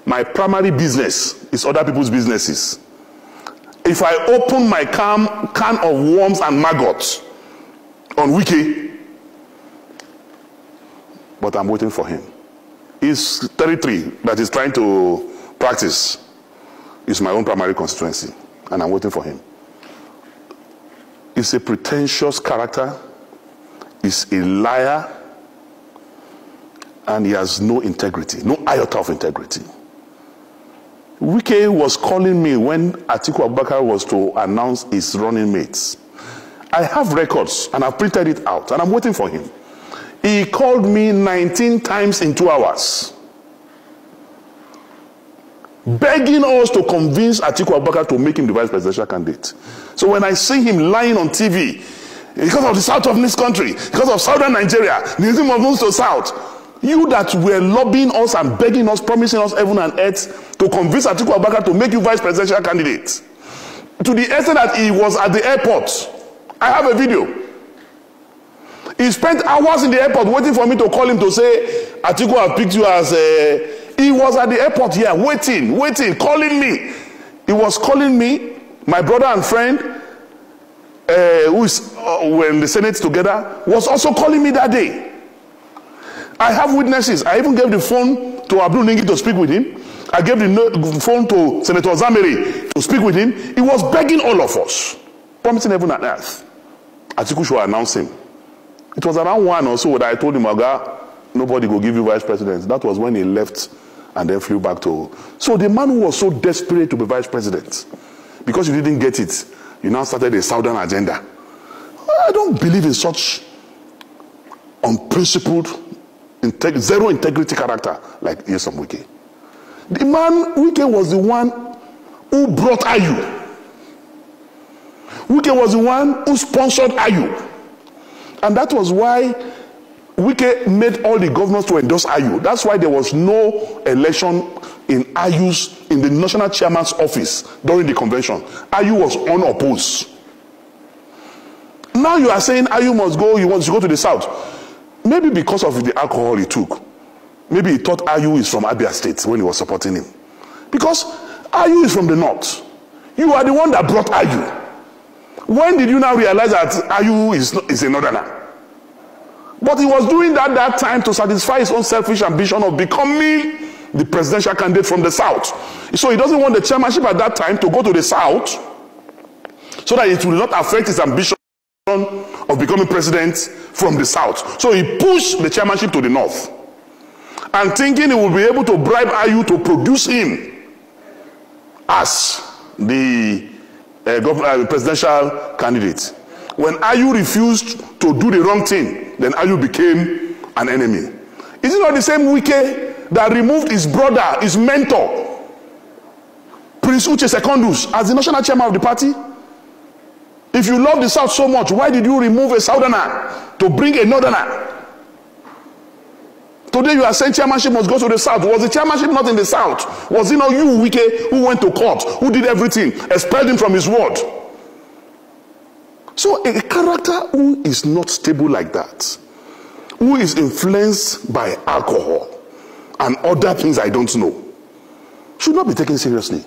My primary business is other people's businesses. If I open my can of worms and maggots on Wike, but I'm waiting for him. His territory that he's trying to practice is my own primary constituency, and I'm waiting for him. He's a pretentious character, he's a liar, and he has no integrity, no iota of integrity. Wike was calling me when Atiku Abubakar was to announce his running mates. I have records, and I've printed it out, and I'm waiting for him. He called me 19 times in 2 hours, begging us to convince Atiku Abubakar to make him the vice presidential candidate. So when I see him lying on TV, because of the south of this country, because of southern Nigeria, the name of moves to south, you that were lobbying us and begging us, promising us heaven and earth to convince Atiku Abubakar to make you vice presidential candidate, to the extent that he was at the airport. I have a video. He spent hours in the airport waiting for me to call him to say, Atiku have picked you as a... He was at the airport here, waiting, calling me. He was calling me, my brother and friend, who is were in the Senate together, was also calling me that day. I have witnesses. I even gave the phone to Abdul Ningi to speak with him. I gave the phone to Senator Zameri to speak with him. He was begging all of us, promising heaven and earth. Atiku should announce him. It was around 1 or so that I told him, Oga, nobody will give you vice president. That was when he left and then flew back to... So the man who was so desperate to be vice president, because you didn't get it, you now started a southern agenda. I don't believe in such unprincipled, zero integrity character like Nyesom Wike. The man, Wike was the one who brought Ayu. Wike was the one who sponsored Ayu. And that was why Wike made all the governors to endorse Ayu. That's why there was no election in Ayu's, in the national chairman's office during the convention. Ayu was unopposed. Now you are saying Ayu must go, you want to go to the south. Maybe because of the alcohol he took. Maybe he thought Ayu is from Abia State when he was supporting him. Because Ayu is from the north. You are the one that brought Ayu. When did you now realize that Ayu is a northerner? But he was doing that time to satisfy his own selfish ambition of becoming the presidential candidate from the south. So he doesn't want the chairmanship at that time to go to the south so that it will not affect his ambition of becoming president from the south. So he pushed the chairmanship to the north and thinking he will be able to bribe Ayu to produce him as the presidential candidate. When Ayu refused to do the wrong thing, then Ayu became an enemy. Is it not the same Wike that removed his brother, his mentor, Prince Uche Secondus, as the national chairman of the party? If you love the South so much, why did you remove a Southerner to bring a Northerner? Today you are saying chairmanship must go to the South. Was the chairmanship not in the South? Was it not you, Wike, who went to court, who did everything, expelled him from his ward? So a character who is not stable like that, who is influenced by alcohol and other things I don't know, should not be taken seriously.